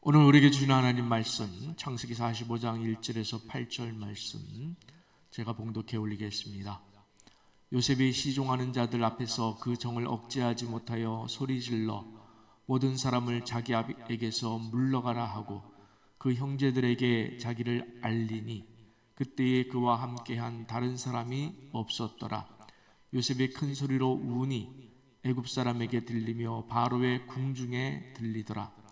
오늘 우리에게 주신 하나님 말씀 창세기 45장 1절에서 8절 말씀 제가 봉독해 올리겠습니다. 요셉이 시종하는 자들 앞에서 그 정을 억제하지 못하여 소리질러 모든 사람을 자기에게서 물러가라 하고 그 형제들에게 자기를 알리니 그때에 그와 함께한 다른 사람이 없었더라. 요셉이 큰 소리로 우니 애굽 사람에게 들리며 바로의 궁중에 들리더라.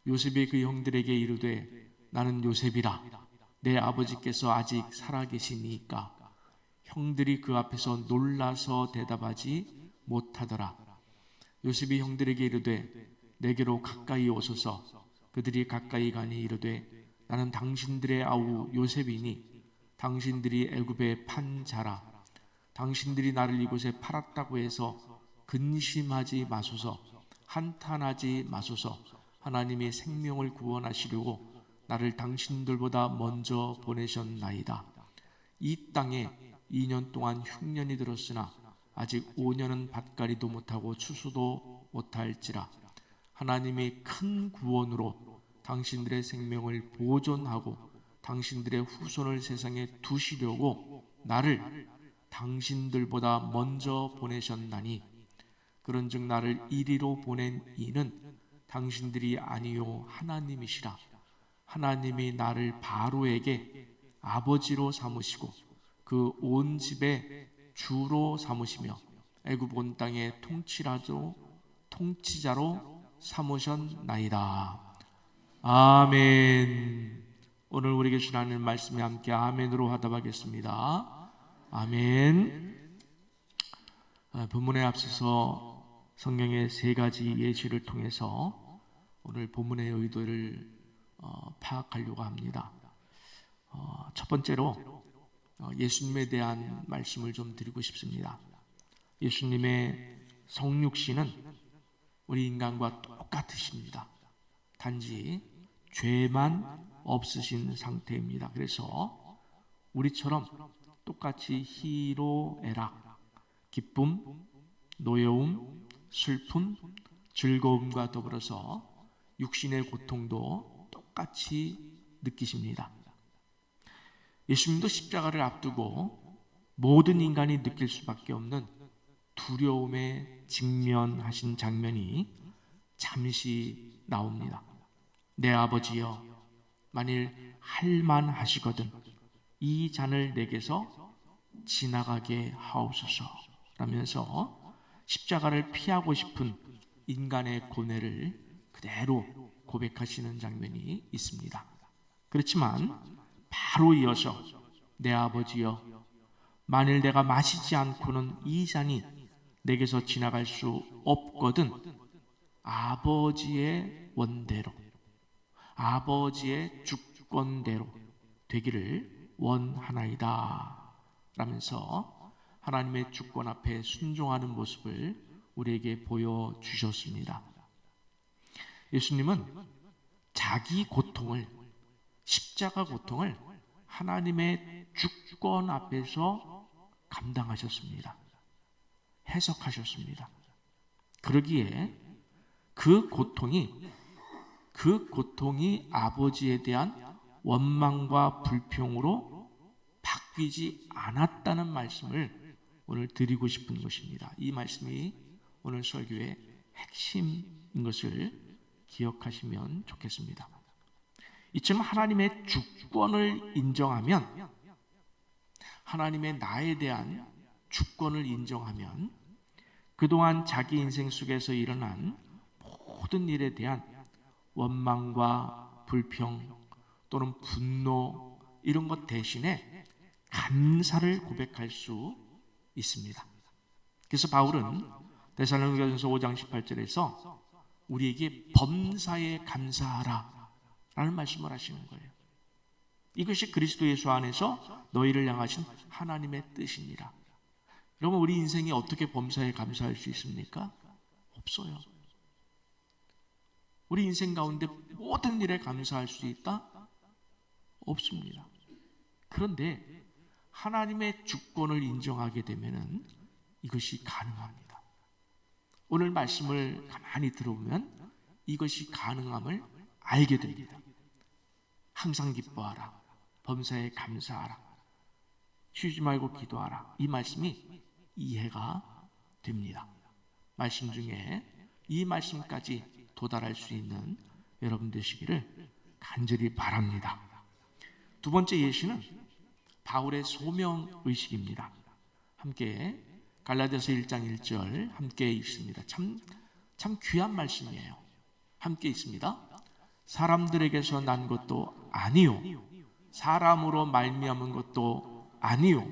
요셉이 그 형들에게 이르되 나는 요셉이라. 내 아버지께서 아직 살아계시니까. 형들이 그 앞에서 놀라서 대답하지 못하더라. 요셉이 형들에게 이르되 내게로 가까이 오소서. 그들이 가까이 가니 이르되 나는 당신들의 아우 요셉이니 당신들이 애굽에 판 자라. 당신들이 나를 이곳에 팔았다고 해서 근심하지 마소서. 한탄하지 마소서. 하나님이 생명을 구원하시려고 나를 당신들보다 먼저 보내셨나이다. 이 땅에 2년 동안 흉년이 들었으나 아직 5년은 밭갈이도 못하고 추수도 못할지라. 하나님이 큰 구원으로 당신들의 생명을 보존하고 당신들의 후손을 세상에 두시려고 나를 당신들보다 먼저 보내셨나니 그런즉 나를 이리로 보낸 이는 당신들이 아니요 하나님이시라. 하나님이 나를 바로에게 아버지로 삼으시고 그 온 집의 주로 삼으시며 애굽 온 땅의 통치자로 삼으셨나이다. 아멘. 오늘 우리에게 주신 하나님 말씀에 함께 아멘으로 화답하겠습니다. 아멘. 본문에 앞서서 성경의 세 가지 예시를 통해서 오늘 본문의 의도를 파악하려고 합니다. 첫 번째로 예수님에 대한 말씀을 좀 드리고 싶습니다. 예수님의 성육신은 우리 인간과 똑같으십니다. 단지 죄만 없으신 상태입니다. 그래서 우리처럼 똑같이 희로애락, 기쁨, 노여움, 슬픔, 즐거움과 더불어서 육신의 고통도 똑같이 느끼십니다. 예수님도 십자가를 앞두고 모든 인간이 느낄 수밖에 없는 두려움에 직면하신 장면이 잠시 나옵니다. 내 아버지여, 만일 할만하시거든 이 잔을 내게서 지나가게 하옵소서 라면서 십자가를 피하고 싶은 인간의 고뇌를 그대로 고백하시는 장면이 있습니다. 그렇지만 바로 이어서 내 아버지여, 만일 내가 마시지 않고는 이 잔이 내게서 지나갈 수 없거든 아버지의 원대로, 아버지의 주권대로 되기를 원하나이다 라면서 하나님의 주권 앞에 순종하는 모습을 우리에게 보여주셨습니다. 예수님은 자기 고통을, 십자가 고통을 하나님의 주권 앞에서 감당하셨습니다. 해석하셨습니다. 그러기에 그 고통이 아버지에 대한 원망과 불평으로 바뀌지 않았다는 말씀을 오늘 드리고 싶은 것입니다. 이 말씀이 오늘 설교의 핵심인 것을 기억하시면 좋겠습니다. 이처럼 하나님의 주권을 인정하면, 하나님의 나에 대한 주권을 인정하면 그동안 자기 인생 속에서 일어난 모든 일에 대한 원망과 불평 또는 분노 이런 것 대신에 감사를 고백할 수 있습니다. 그래서 바울은 데살로니가전서 5장 18절에서 우리에게 범사에 감사하라 라는 말씀을 하시는 거예요. 이것이 그리스도 예수 안에서 너희를 향하신 하나님의 뜻이니라. 여러분, 우리 인생이 어떻게 범사에 감사할 수 있습니까? 없어요. 우리 인생 가운데 모든 일에 감사할 수 있다? 없습니다. 그런데 하나님의 주권을 인정하게 되면 이것이 가능합니다. 오늘 말씀을 가만히 들어보면 이것이 가능함을 알게 됩니다. 항상 기뻐하라. 범사에 감사하라. 쉬지 말고 기도하라. 이 말씀이 이해가 됩니다. 말씀 중에 이 말씀까지 도달할 수 있는 여러분 되시기를 간절히 바랍니다. 두 번째 예시는 바울의 소명의식입니다. 함께 갈라디아서 1장 1절 함께 읽습니다. 참 귀한 말씀이에요. 함께 있습니다. 사람들에게서 난 것도 아니요 사람으로 말미암은 것도 아니요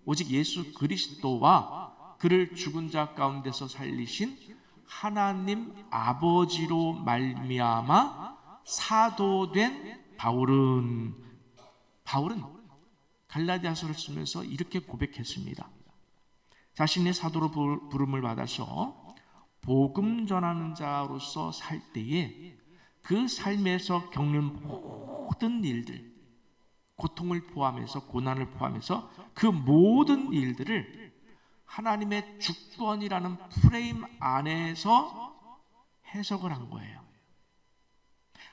오직 예수 그리스도와 그를 죽은 자 가운데서 살리신 하나님 아버지로 말미암아 사도된 바울은 갈라디아서를 쓰면서 이렇게 고백했습니다. 자신의 사도로 부름을 받아서 복음 전하는 자로서 살 때에 그 삶에서 겪는 모든 일들, 고통을 포함해서 고난을 포함해서 그 모든 일들을 하나님의 주권이라는 프레임 안에서 해석을 한 거예요.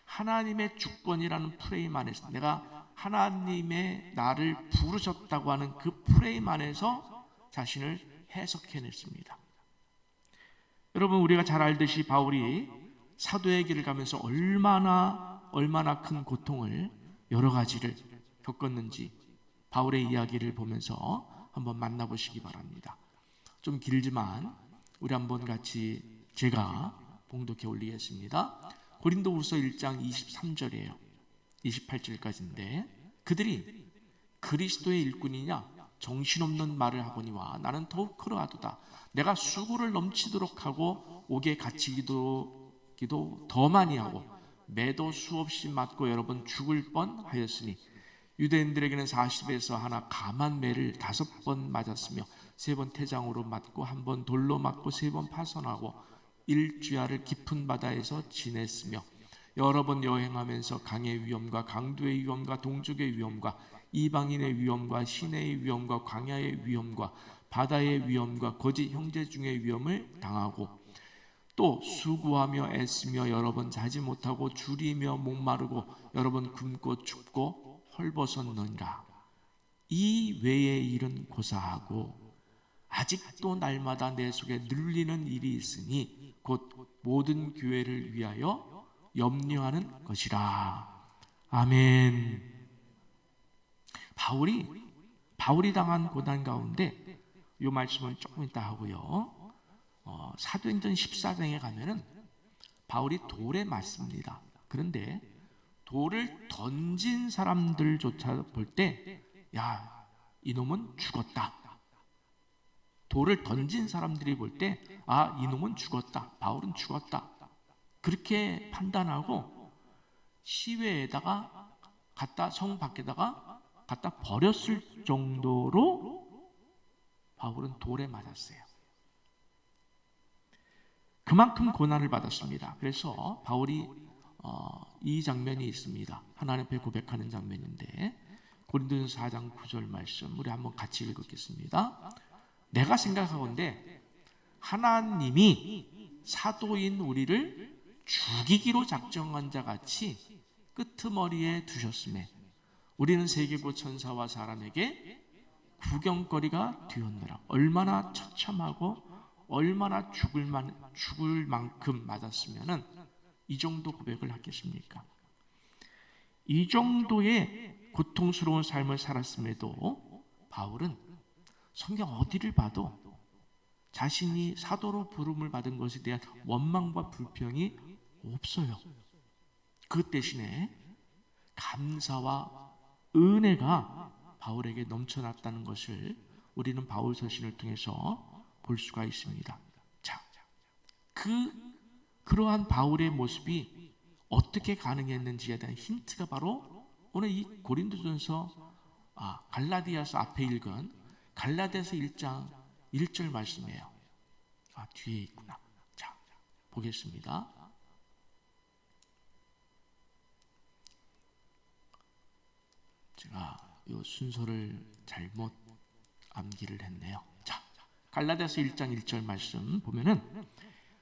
하나님의 주권이라는 프레임 안에서 내가 하나님의 나를 부르셨다고 하는 그 프레임 안에서 자신을 해석해냈습니다. 여러분, 우리가 잘 알듯이 바울이 사도의 길을 가면서 얼마나 큰 고통을 여러 가지를 겪었는지 바울의 이야기를 보면서 한번 만나보시기 바랍니다. 좀 길지만 우리 한번 같이 제가 봉독해 올리겠습니다. 고린도후서 1장 23절이에요. 28절까지인데 그들이 그리스도의 일꾼이냐 정신없는 말을 하거니와 나는 더욱 그러하도다. 내가 수고를 넘치도록 하고 옥에 갇히기도 더 많이 하고 매도 수없이 맞고 여러 번 죽을 뻔하였으니 유대인들에게는 40에서 하나 감한 매를 5번 맞았으며 3번 태장으로 맞고 1번 돌로 맞고 3번 파선하고 일주야를 깊은 바다에서 지냈으며 여러 번 여행하면서 강의 위험과 강도의 위험과 동족의 위험과 이방인의 위험과 시내의 위험과 광야의 위험과 바다의 위험과 거짓 형제 중의 위험을 당하고 또 수고하며 애쓰며 여러 번 자지 못하고 줄이며 목마르고 여러 번 굶고 춥고 헐벗었느니라. 이 외의 일은 고사하고 아직도 날마다 내 속에 눌리는 일이 있으니 곧 모든 교회를 위하여 염려하는 것이라. 아멘. 바울이 당한 고난 가운데 이 말씀은 조금 이따 하고요. 사도행전 14장에 가면은 바울이 돌에 맞습니다. 그런데 돌을 던진 사람들조차 볼 때, 야, 이놈은 죽었다. 돌을 던진 사람들이 볼 때, 아, 이놈은 죽었다. 바울은 죽었다. 그렇게 판단하고 시외에다가 성 밖에다가 갖다 버렸을 정도로 바울은 돌에 맞았어요. 그만큼 고난을 받았습니다. 그래서 바울이 이 장면이 있습니다. 하나님 앞에 고백하는 장면인데 고린도전서 4장 9절 말씀 우리 한번 같이 읽겠습니다. 내가 생각하건대 하나님이 사도인 우리를 죽이기로 작정한 자 같이 끄트머리에 두셨음에 우리는 세계고 천사와 사람에게 구경거리가 되었노라. 얼마나 처참하고 얼마나 죽을 만큼 맞았으면은 이 정도 고백을 하겠습니까? 이 정도의 고통스러운 삶을 살았음에도 바울은 성경 어디를 봐도 자신이 사도로 부름을 받은 것에 대한 원망과 불평이 없어요. 그 대신에 감사와 은혜가 바울에게 넘쳐났다는 것을 우리는 바울 서신을 통해서 볼 수가 있습니다. 자, 그러한 바울의 모습이 어떻게 가능했는지에 대한 힌트가 바로 오늘 이 고린도전서 갈라디아서 앞에 읽은 갈라디아서 1장 1절 말씀이에요. 뒤에 있구나. 자, 보겠습니다. 제가 이 순서를 잘못 암기를 했네요. 자, 갈라디아서 1장 1절 말씀 보면은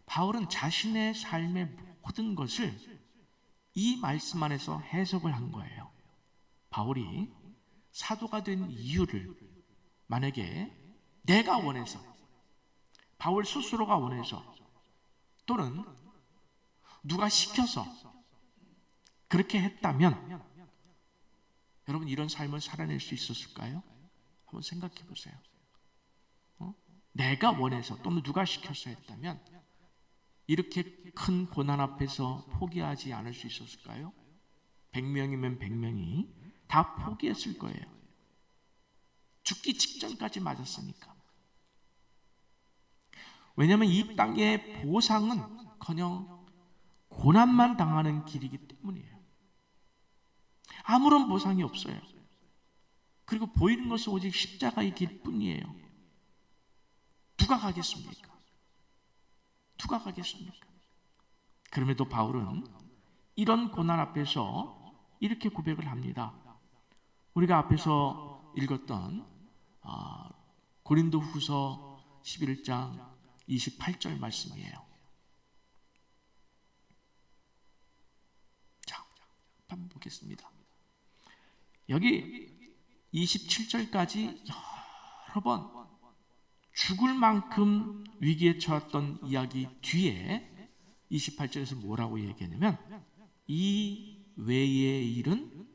바울은 자신의 삶의 모든 것을 이 말씀 안에서 해석을 한 거예요. 바울이 사도가 된 이유를 만약에 내가 원해서, 바울 스스로가 원해서, 또는 누가 시켜서 그렇게 했다면 여러분 이런 삶을 살아낼 수 있었을까요? 한번 생각해 보세요. 내가 원해서 또는 누가 시켜서 했다면 이렇게 큰 고난 앞에서 포기하지 않을 수 있었을까요? 100명이면 100명이 다 포기했을 거예요. 죽기 직전까지 맞았으니까. 왜냐하면 이 땅의 보상은커녕 고난만 당하는 길이기 때문이에요. 아무런 보상이 없어요. 그리고 보이는 것은 오직 십자가의 길뿐이에요. 누가 가겠습니까? 누가 가겠습니까? 그럼에도 바울은 이런 고난 앞에서 이렇게 고백을 합니다. 우리가 앞에서 읽었던 고린도 후서 11장 28절 말씀이에요. 자, 한번 보겠습니다. 여기 27절까지 여러 번 죽을 만큼 위기에 처했던 이야기 뒤에 28절에서 뭐라고 얘기하냐면 이 외의 일은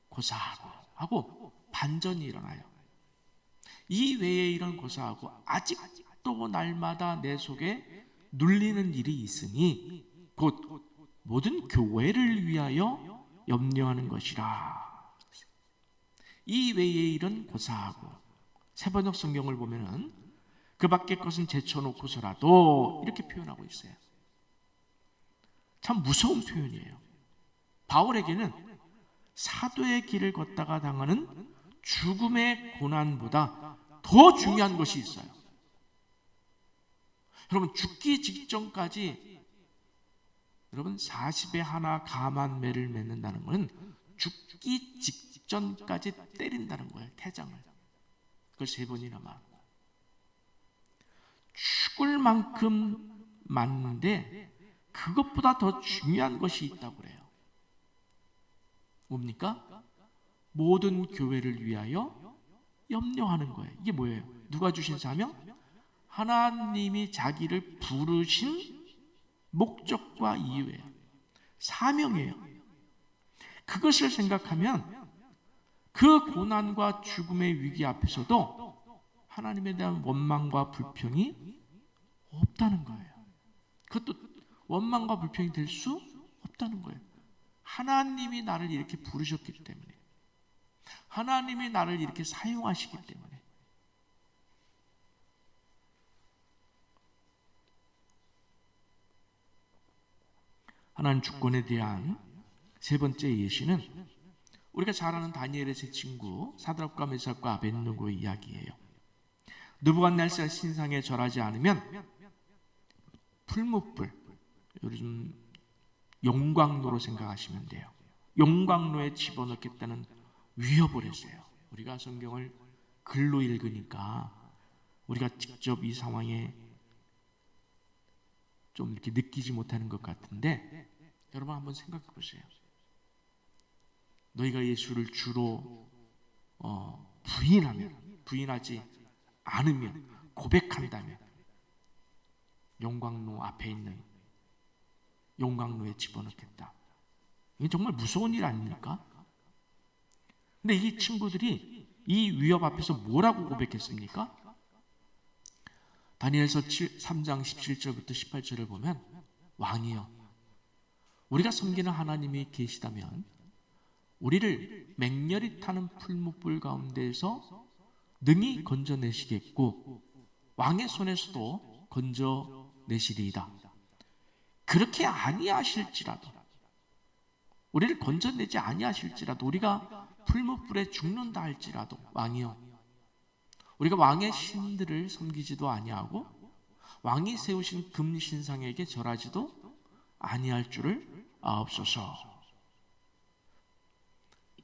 고사하고 하고 반전이 일어나요. 이 외의 일은 고사하고 아직도 날마다 내 속에 눌리는 일이 있으니 곧 모든 교회를 위하여 염려하는 것이라. 이 외의 일은 고사하고, 새번역 성경을 보면은 그 밖의 것은 제쳐놓고서라도 이렇게 표현하고 있어요. 참 무서운 표현이에요. 바울에게는 사도의 길을 걷다가 당하는 죽음의 고난보다 더 중요한 것이 있어요. 여러분 죽기 직전까지 여러분 40에 하나 감한 매를 맺는다는 것은 죽기 직전까지 때린다는 거예요. 태장을. 그걸 3번이나 맞고 죽을 만큼 맞는데 그것보다 더 중요한 것이 있다고 그래요. 뭡니까? 모든 교회를 위하여 염려하는 거예요. 이게 뭐예요? 누가 주신 사명? 하나님이 자기를 부르신 목적과 이유예요. 사명이에요. 그것을 생각하면 그 고난과 죽음의 위기 앞에서도 하나님에 대한 원망과 불평이 없다는 거예요. 그것도 원망과 불평이 될 수 없다는 거예요. 하나님이 나를 이렇게 부르셨기 때문에, 하나님이 나를 이렇게 사용하시기 때문에. 하나님 주권에 대한 3번째 예시는 우리가 잘 아는 다니엘의 세 친구 사드락과 메삭과 아벳느고의 이야기예요. 느부갓네살 신상에 절하지 않으면 풀무불, 요즘 용광로로 생각하시면 돼요. 용광로에 집어넣겠다는 위협을 했어요. 우리가 성경을 글로 읽으니까 우리가 직접 이 상황에 좀 이렇게 느끼지 못하는 것 같은데, 여러분 한번 생각해 보세요. 너희가 예수를 주로 부인하지 않으면, 고백한다면 용광로 앞에 있는 용광로에 집어넣겠다. 이게 정말 무서운 일 아닙니까? 근데 이 친구들이 이 위협 앞에서 뭐라고 고백했습니까? 다니엘서 3장 17절부터 18절을 보면, 왕이여, 우리가 섬기는 하나님이 계시다면 우리를 맹렬히 타는 풀무불 가운데에서 능히 건져내시겠고 왕의 손에서도 건져내시리이다. 그렇게 아니하실지라도, 우리를 건져내지 아니하실지라도, 우리가 풀무불에 죽는다 할지라도, 왕이여, 우리가 왕의 신들을 섬기지도 아니하고 왕이 세우신 금신상에게 절하지도 아니할 줄을 아옵소서.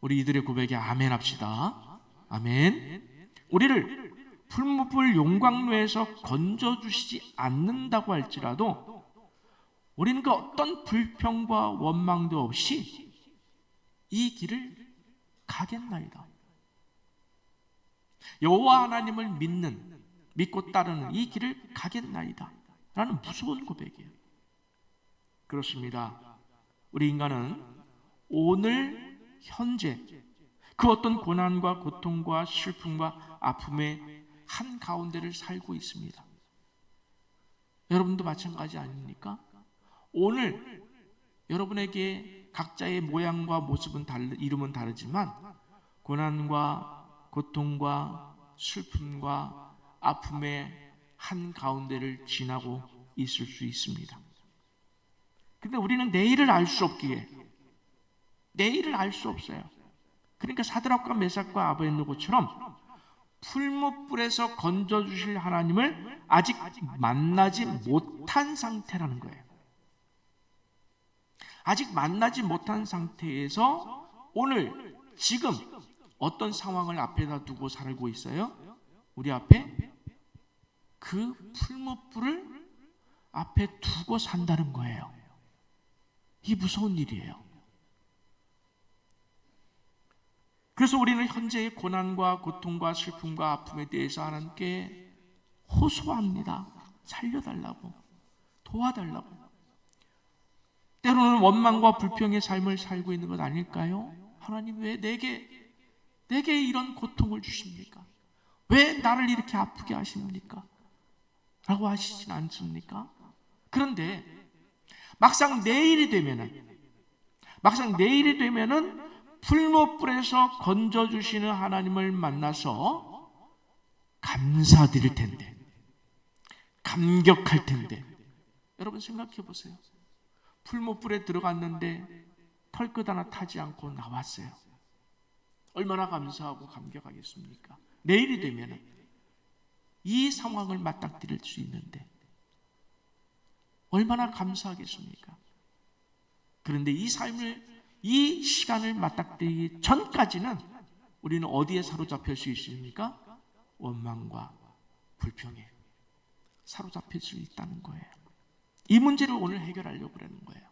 우리 이들의 고백에 아멘 합시다. 아멘. 우리를 풀무불 용광로에서 건져주시지 않는다고 할지라도 우리는 그 어떤 불평과 원망도 없이 이 길을 가겠나이다. 여호와 하나님을 믿고 따르는 이 길을 가겠나이다 라는 무서운 고백이에요. 그렇습니다. 우리 인간은 오늘 현재 그 어떤 고난과 고통과 슬픔과 아픔의 한가운데를 살고 있습니다. 여러분도 마찬가지 아닙니까? 오늘 여러분에게 각자의 모양과 모습은 이름은 다르지만 고난과 고통과 슬픔과 아픔의 한가운데를 지나고 있을 수 있습니다. 근데 우리는 내일을 알 수 없기에 내일을 알 수 없어요. 그러니까 사드락과 메삭과 아베드노고처럼 풀무불에서 건져주실 하나님을 아직 만나지 못한 상태라는 거예요. 아직 만나지 못한 상태에서 오늘 지금 어떤 상황을 앞에다 두고 살고 있어요? 우리 앞에 그 풀무불을 앞에 두고 산다는 거예요. 이 무서운 일이에요. 그래서 우리는 현재의 고난과 고통과 슬픔과 아픔에 대해서 하나님께 호소합니다. 살려달라고, 도와달라고. 때로는 원망과 불평의 삶을 살고 있는 것 아닐까요? 하나님 왜 내게 이런 고통을 주십니까? 왜 나를 이렇게 아프게 하십니까? 라고 하시진 않습니까? 그런데 막상 내일이 되면은 풀무불에서 건져주시는 하나님을 만나서 감사드릴 텐데, 감격할 텐데. 여러분 생각해 보세요. 풀무불에 들어갔는데 털끝 하나 타지 않고 나왔어요. 얼마나 감사하고 감격하겠습니까? 내일이 되면 이 상황을 맞닥뜨릴 수 있는데 얼마나 감사하겠습니까? 그런데 이 시간을 맞닥뜨리기 전까지는 우리는 어디에 사로잡힐 수 있습니까? 원망과 불평에 사로잡힐 수 있다는 거예요. 이 문제를 오늘 해결하려고 그러는 거예요.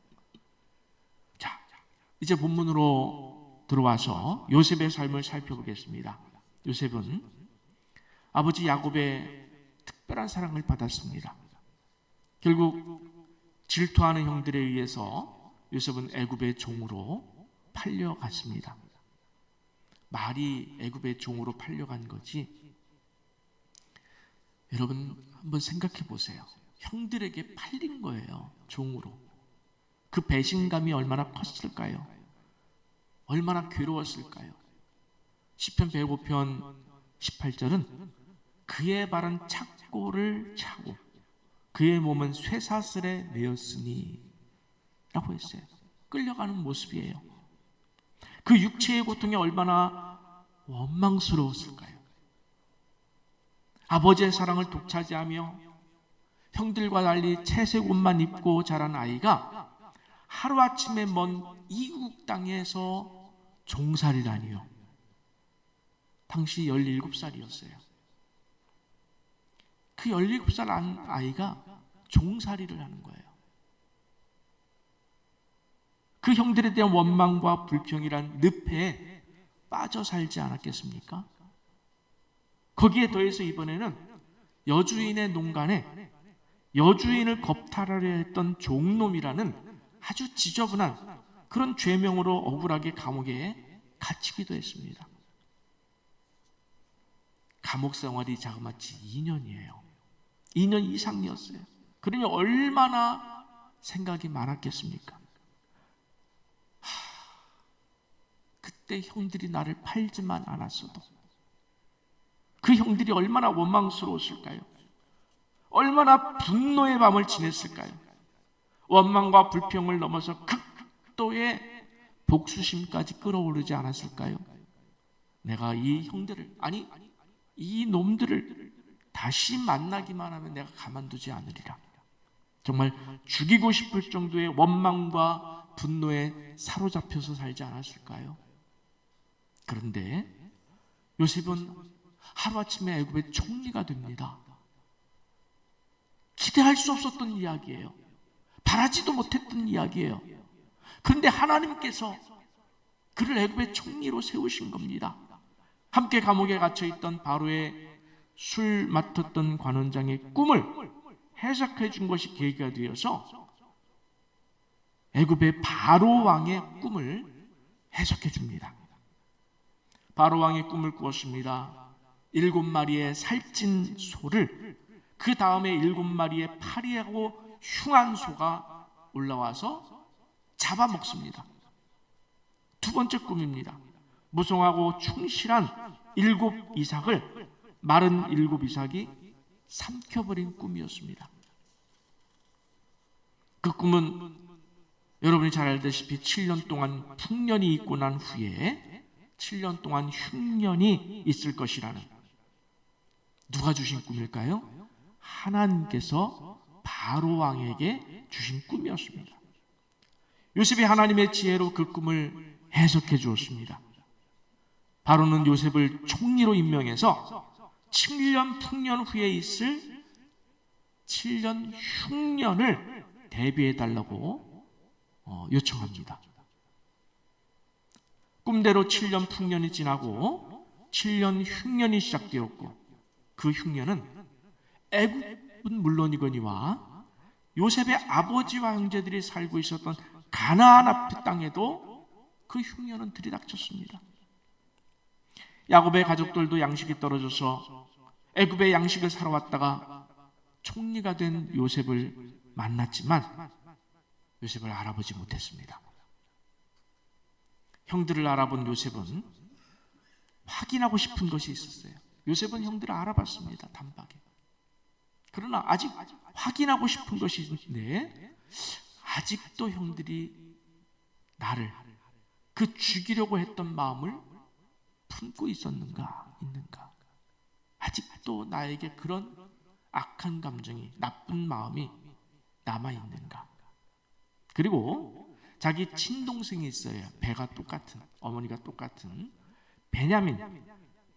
자, 이제 본문으로 들어와서 요셉의 삶을 살펴보겠습니다. 요셉은 아버지 야곱의 특별한 사랑을 받았습니다. 결국 질투하는 형들에 의해서 요셉은 애굽의 종으로 팔려갔습니다. 말이 애굽의 종으로 팔려간 거지. 여러분 한번 생각해 보세요. 형들에게 팔린 거예요. 종으로. 그 배신감이 얼마나 컸을까요? 얼마나 괴로웠을까요? 시편 105편 18절은 그의 발은 착고를 차고 그의 몸은 쇠사슬에 매였으니 라고 했어요. 끌려가는 모습이에요. 그 육체의 고통이 얼마나 원망스러웠을까요? 아버지의 사랑을 독차지하며 형들과 달리 채색 옷만 입고 자란 아이가 하루아침에 먼 이국 땅에서 종살이라니요. 당시 17살이었어요. 그 17살 아이가 종살이를 하는 거예요. 그 형들에 대한 원망과 불평이란 늪에 빠져 살지 않았겠습니까? 거기에 더해서 이번에는 여주인의 농간에 여주인을 겁탈하려 했던 종놈이라는 아주 지저분한 그런 죄명으로 억울하게 감옥에 갇히기도 했습니다. 감옥 생활이 자그마치 2년이에요. 2년 이상이었어요. 그러니 얼마나 생각이 많았겠습니까? 그때 형들이 나를 팔지만 않았어도 그 형들이 얼마나 원망스러웠을까요? 얼마나 분노의 밤을 지냈을까요? 원망과 불평을 넘어서 극도의 복수심까지 끌어오르지 않았을까요? 내가 이 형들을, 아니 이 놈들을 다시 만나기만 하면 내가 가만두지 않으리라. 정말 죽이고 싶을 정도의 원망과 분노에 사로잡혀서 살지 않았을까요? 그런데 요셉은 하루아침에 애굽의 총리가 됩니다. 기대할 수 없었던 이야기예요. 바라지도 못했던 이야기예요. 그런데 하나님께서 그를 애굽의 총리로 세우신 겁니다. 함께 감옥에 갇혀있던 바로의 술 맡았던 관원장의 꿈을 해석해 준 것이 계기가 되어서 애굽의 바로 왕의 꿈을 해석해 줍니다. 바로 왕의 꿈을 꾸었습니다. 7마리의 살찐 소를 그 다음에 7마리의 파리하고 흉한 소가 올라와서 잡아먹습니다. 두 번째 꿈입니다. 무성하고 충실한 7 이삭을 마른 7 이삭이 삼켜버린 꿈이었습니다. 그 꿈은 여러분이 잘 알다시피 7년 동안 풍년이 있고 난 후에 7년 동안 흉년이 있을 것이라는, 누가 주신 꿈일까요? 하나님께서 바로 왕에게 주신 꿈이었습니다. 요셉이 하나님의 지혜로 그 꿈을 해석해 주었습니다. 바로는 요셉을 총리로 임명해서 7년 풍년 후에 있을 7년 흉년을 대비해 달라고 요청합니다. 꿈대로 7년 풍년이 지나고 7년 흉년이 시작되었고, 그 흉년은 애굽은 물론이거니와 요셉의 아버지와 형제들이 살고 있었던 가나안 앞 땅에도 그 흉년은 들이닥쳤습니다. 야곱의 가족들도 양식이 떨어져서 애굽의 양식을 사러 왔다가 총리가 된 요셉을 만났지만 요셉을 알아보지 못했습니다. 형들을 알아본 요셉은 확인하고 싶은 것이 있었어요. 요셉은 형들을 알아봤습니다. 단박에. 그러나 아직 확인하고 싶은 것이 있는데, 아직도 형들이 나를, 그 죽이려고 했던 마음을 품고 있는가? 아직도 나에게 그런 악한 감정이, 나쁜 마음이 남아있는가? 그리고 자기 친동생이 있어요. 배가 똑같은, 어머니가 똑같은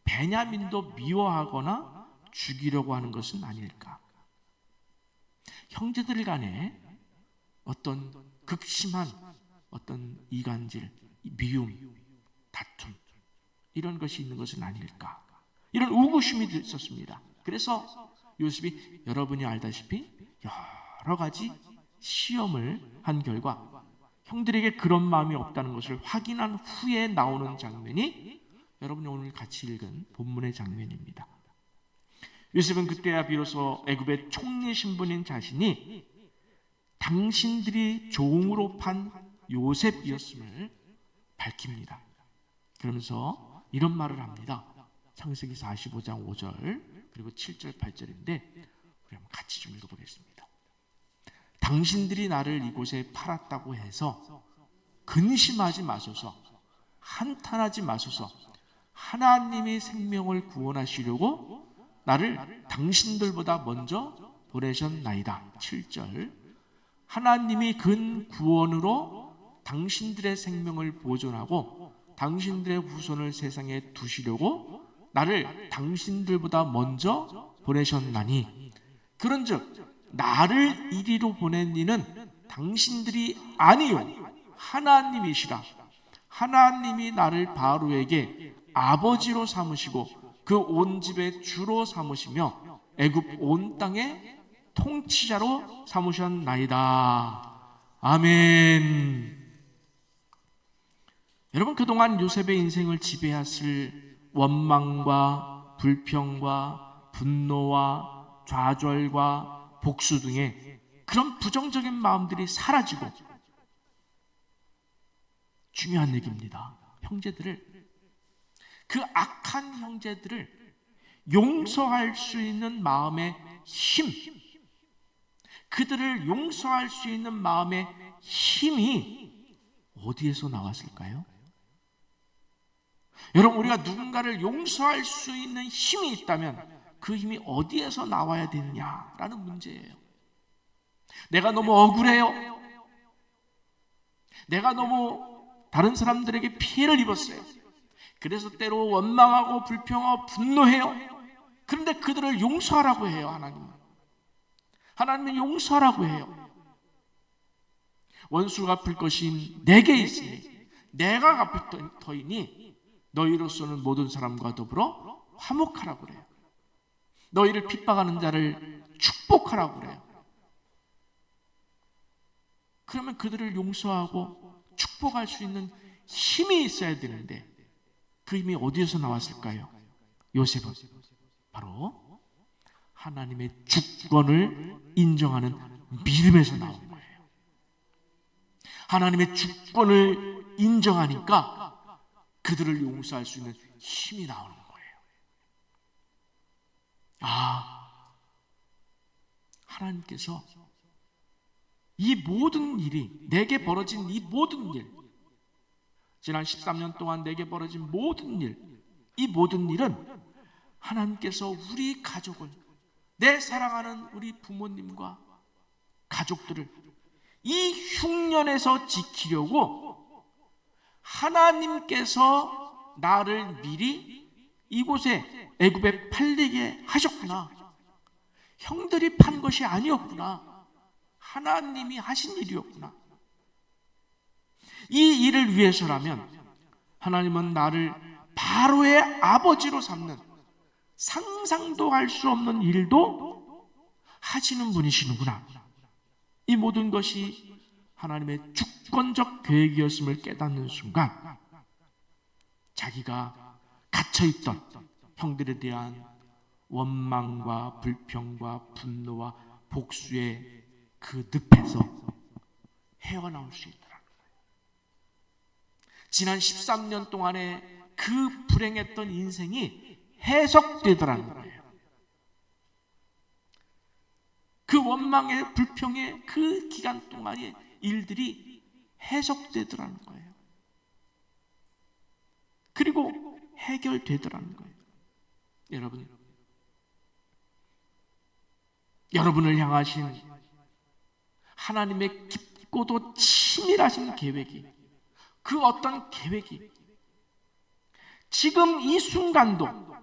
베냐민도 미워하거나 죽이려고 하는 것은 아닐까? 형제들 간에 어떤 극심한 어떤 이간질, 미움, 다툼, 이런 것이 있는 것은 아닐까? 이런 의구심이 있었습니다. 그래서 요셉이 여러분이 알다시피 여러 가지 시험을 한 결과 형들에게 그런 마음이 없다는 것을 확인한 후에 나오는 장면이 여러분이 오늘 같이 읽은 본문의 장면입니다. 요셉은 그때야 비로소 애굽의 총리 신분인 자신이 당신들이 종으로 판 요셉이었음을 밝힙니다. 그러면서 이런 말을 합니다. 창세기 45장 5절 그리고 7절 8절인데 우리 한번 같이 좀 읽어보겠습니다. 당신들이 나를 이곳에 팔았다고 해서 근심하지 마소서, 한탄하지 마소서. 하나님이 생명을 구원하시려고 나를 당신들보다 먼저 보내셨나이다. 7절. 하나님이 근 구원으로 당신들의 생명을 보존하고 당신들의 후손을 세상에 두시려고 나를 당신들보다 먼저 보내셨나니, 그런즉 나를 이리로 보낸 이는 당신들이 아니요 하나님이시라. 하나님이 나를 바로에게 아버지로 삼으시고 그 온 집의 주로 삼으시며 애굽 온 땅의 통치자로 삼으셨나이다. 아멘. 여러분, 그동안 요셉의 인생을 지배했을 원망과 불평과 분노와 좌절과 복수 등의 그런 부정적인 마음들이 사라지고, 중요한 얘기입니다. 그 악한 형제들을 용서할 수 있는 마음의 힘, 그들을 용서할 수 있는 마음의 힘이 어디에서 나왔을까요? 여러분, 우리가 누군가를 용서할 수 있는 힘이 있다면 그 힘이 어디에서 나와야 되느냐라는 문제예요. 내가 너무 억울해요. 내가 너무 다른 사람들에게 피해를 입었어요. 그래서 때로 원망하고 불평하고 분노해요. 그런데 그들을 용서하라고 해요. 하나님은 용서하라고 해요. 원수가 갚을 것이 내게 있으니 내가 갚을 터이니 너희로서는 모든 사람과 더불어 화목하라고 그래요. 너희를 핍박하는 자를 축복하라고 그래요. 그러면 그들을 용서하고 축복할 수 있는 힘이 있어야 되는데 그 힘이 어디에서 나왔을까요? 요셉은 바로 하나님의 주권을 인정하는 믿음에서 나온 거예요. 하나님의 주권을 인정하니까 그들을 용서할 수 있는 힘이 나오는 거예요. 하나님께서 이 모든 일이, 내게 벌어진 이 모든 일, 지난 13년 동안 내게 벌어진 모든 일, 이 모든 일은 하나님께서 우리 가족을, 내 사랑하는 우리 부모님과 가족들을 이 흉년에서 지키려고 하나님께서 나를 미리 이곳에 애굽에 팔리게 하셨구나. 형들이 판 것이 아니었구나. 하나님이 하신 일이었구나. 이 일을 위해서라면 하나님은 나를 바로의 아버지로 삼는 상상도 할 수 없는 일도 하시는 분이시는구나. 이 모든 것이 하나님의 주권적 계획이었음을 깨닫는 순간 자기가 갇혀있던 형들에 대한 원망과 불평과 분노와 복수의 그 늪에서 헤어나올 수 있더라는 거예요. 지난 13년 동안의 그 불행했던 인생이 해석되더라는 거예요. 그 원망의 불평의 그 기간 동안의 일들이 해석되더라는 거예요. 그리고 해결되더라는 거예요. 여러분을 향하신 하나님의 깊고도 치밀하신 계획이, 그 어떤 계획이 지금 이 순간도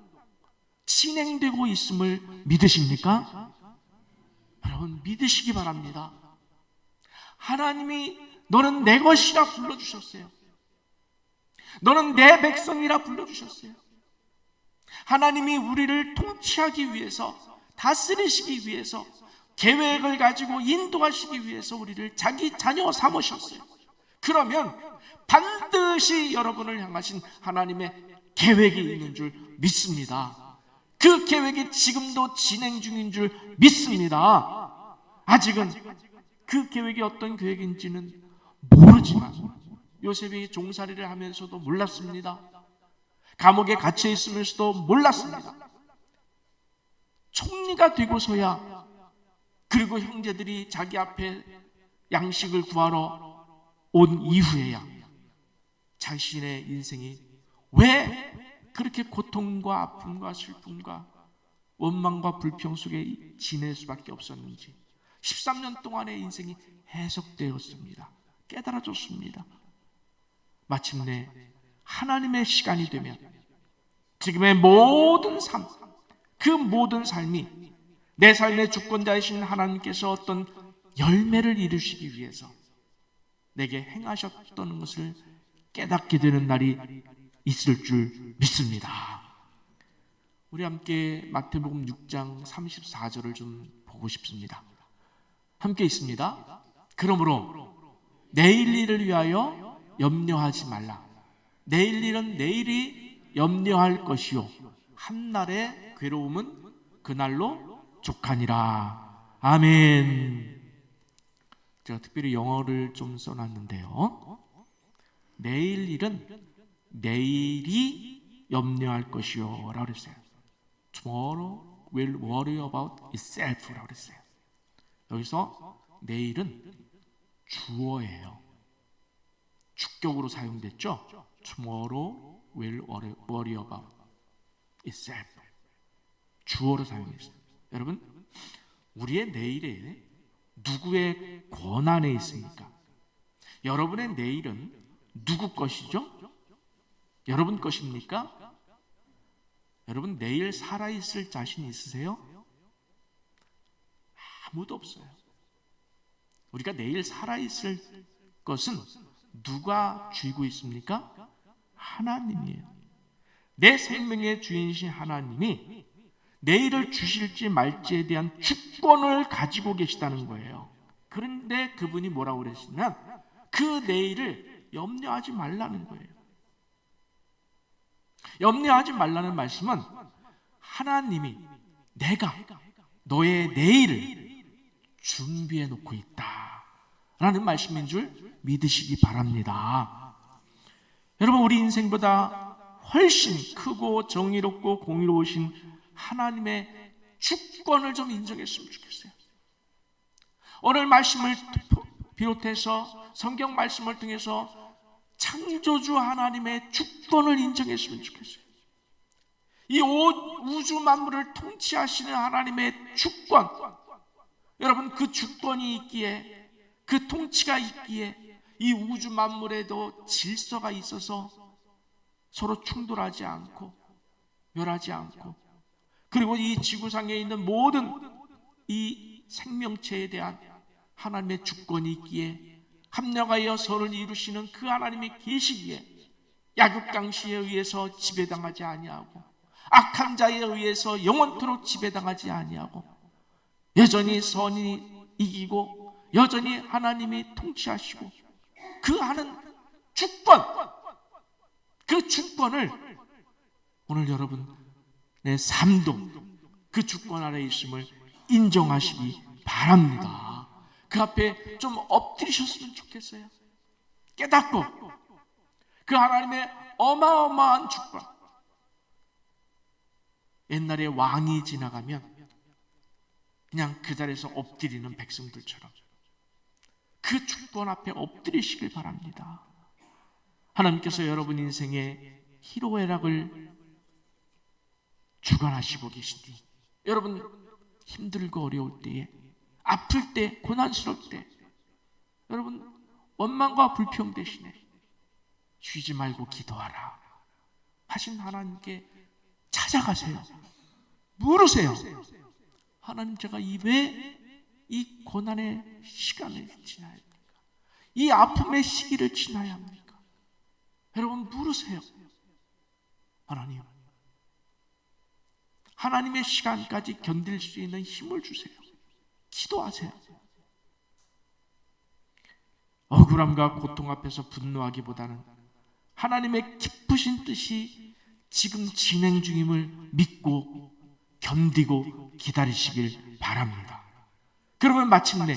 진행되고 있음을 믿으십니까? 여러분, 믿으시기 바랍니다. 하나님이 너는 내 것이라 불러주셨어요. 너는 내 백성이라 불러주셨어요. 하나님이 우리를 통치하기 위해서, 다스리시기 위해서, 계획을 가지고 인도하시기 위해서 우리를 자기 자녀 삼으셨어요. 그러면 반드시 여러분을 향하신 하나님의 계획이 있는 줄 믿습니다. 그 계획이 지금도 진행 중인 줄 믿습니다. 아직은 그 계획이 어떤 계획인지는 모르지만 요셉이 종살이를 하면서도 몰랐습니다. 감옥에 갇혀 있으면서도 몰랐습니다. 총리가 되고서야, 그리고 형제들이 자기 앞에 양식을 구하러 온 이후에야 자신의 인생이 왜 그렇게 고통과 아픔과 슬픔과 원망과 불평 속에 지낼 수밖에 없었는지 13년 동안의 인생이 해석되었습니다. 깨달아졌습니다. 마침내 하나님의 시간이 되면 지금의 모든 삶, 그 모든 삶이 내 삶의 주권자이신 하나님께서 어떤 열매를 이루시기 위해서 내게 행하셨던 것을 깨닫게 되는 날이 있을 줄 믿습니다. 우리 함께 마태복음 6장 34절을 좀 보고 싶습니다. 함께 있습니다. 그러므로 내일 일을 위하여 염려하지 말라. 내일 일은 내일이 염려할 것이요 한날의 괴로움은 그날로 족하니라. 아멘. 제가 특별히 영어를 좀 써놨는데요. 내일 일은 내일이 염려할 것이요 라고 그랬어요. Tomorrow will worry about itself 라고 그랬어요. 여기서 내일은 주어예요. 주격으로 사용됐죠. Tomorrow will worry about itself. 주어로 사용했어요. 여러분, 우리의 내일에 누구의 권한에 있습니까? 여러분의 내일은 누구 것이죠? 여러분 것입니까? 여러분 내일 살아있을 자신 있으세요? 아무도 없어요. 우리가 내일 살아있을 것은 누가 쥐고 있습니까? 하나님이에요. 내 생명의 주인이신 하나님이 내일을 주실지 말지에 대한 주권을 가지고 계시다는 거예요. 그런데 그분이 뭐라고 그랬으면 그 내일을 염려하지 말라는 거예요. 염려하지 말라는 말씀은 하나님이 내가 너의 내일을 준비해 놓고 있다 라는 말씀인 줄 믿으시기 바랍니다. 여러분, 우리 인생보다 훨씬 크고 정의롭고 공의로우신 하나님의 주권을 좀 인정했으면 좋겠어요. 오늘 말씀을 비롯해서 성경 말씀을 통해서 창조주 하나님의 주권을 인정했으면 좋겠어요. 이 우주 만물을 통치하시는 하나님의 주권, 여러분, 그 주권이 있기에, 그 통치가 있기에 이 우주 만물에도 질서가 있어서 서로 충돌하지 않고 멸하지 않고, 그리고 이 지구상에 있는 모든 이 생명체에 대한 하나님의 주권이 있기에 합력하여 선을 이루시는 그 하나님이 계시기에 약육강시에 의해서 지배당하지 아니하고 악한 자에 의해서 영원토록 지배당하지 아니하고 여전히 선이 이기고 여전히 하나님이 통치하시고 그 하는 주권, 그 주권을 오늘 여러분의 삶도 그 주권 아래에 있음을 인정하시기 바랍니다. 그 앞에 좀 엎드리셨으면 좋겠어요. 깨닫고 그 하나님의 어마어마한 주권, 옛날에 왕이 지나가면 그냥 그 자리에서 엎드리는 백성들처럼 그 주권 앞에 엎드리시길 바랍니다. 하나님께서 여러분 인생의 희로애락을 주관하시고 계시니 여러분 힘들고 어려울 때에, 아플 때, 고난스러울 때 여러분 원망과 불평 대신에 쉬지 말고 기도하라 하신 하나님께 찾아가세요. 물으세요. 하나님, 제가 왜 이 고난의 시간을 지나야 합니까? 이 아픔의 시기를 지나야 합니까? 여러분 물으세요. 하나님, 하나님의 시간까지 견딜 수 있는 힘을 주세요. 기도하세요. 억울함과 고통 앞에서 분노하기보다는 하나님의 기쁘신 뜻이 지금 진행 중임을 믿고 견디고 기다리시길 바랍니다. 그러면 마침내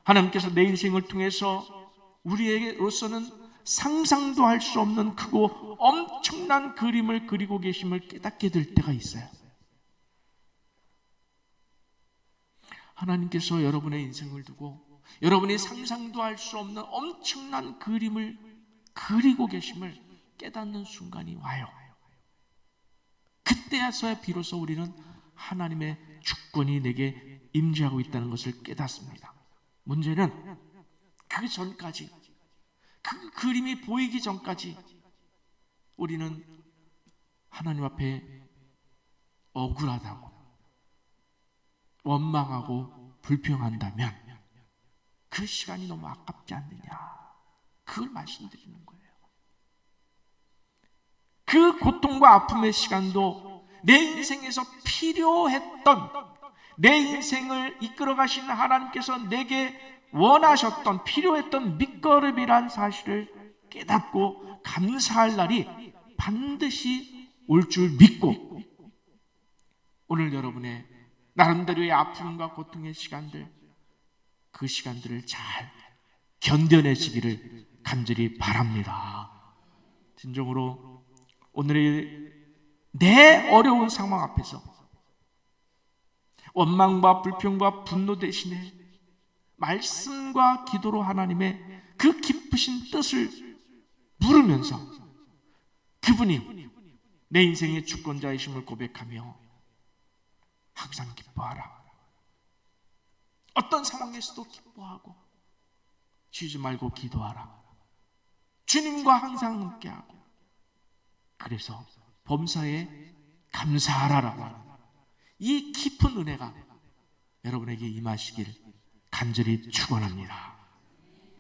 하나님께서 내 인생을 통해서 우리에게로서는 상상도 할 수 없는 크고 엄청난 그림을 그리고 계심을 깨닫게 될 때가 있어요. 하나님께서 여러분의 인생을 두고 여러분이 상상도 할 수 없는 엄청난 그림을 그리고 계심을 깨닫는 순간이 와요. 그때서야 비로소 우리는 하나님의 주권이 내게 임재하고 있다는 것을 깨닫습니다. 문제는 그 전까지, 그 그림이 보이기 전까지 우리는 하나님 앞에 억울하다고 원망하고 불평한다면 그 시간이 너무 아깝지 않느냐, 그걸 말씀드리는 거예요. 그 고통과 아픔의 시간도 내 인생에서 필요했던, 내 인생을 이끌어 가시는 하나님께서 내게 원하셨던, 필요했던 밑거름이란 사실을 깨닫고 감사할 날이 반드시 올 줄 믿고, 오늘 여러분의 나름대로의 아픔과 고통의 시간들, 그 시간들을 잘 견뎌내시기를 간절히 바랍니다. 진정으로 오늘의 내 어려운 상황 앞에서 원망과 불평과 분노 대신에 말씀과 기도로 하나님의 그 기쁘신 뜻을 물으면서 그분이 내 인생의 주권자이심을 고백하며 항상 기뻐하라. 어떤 상황에서도 기뻐하고 쉬지 말고 기도하라. 주님과 항상 함께하고, 그래서 범사에 감사하라라고 하는 이 깊은 은혜가 여러분에게 임하시길 간절히 축원합니다.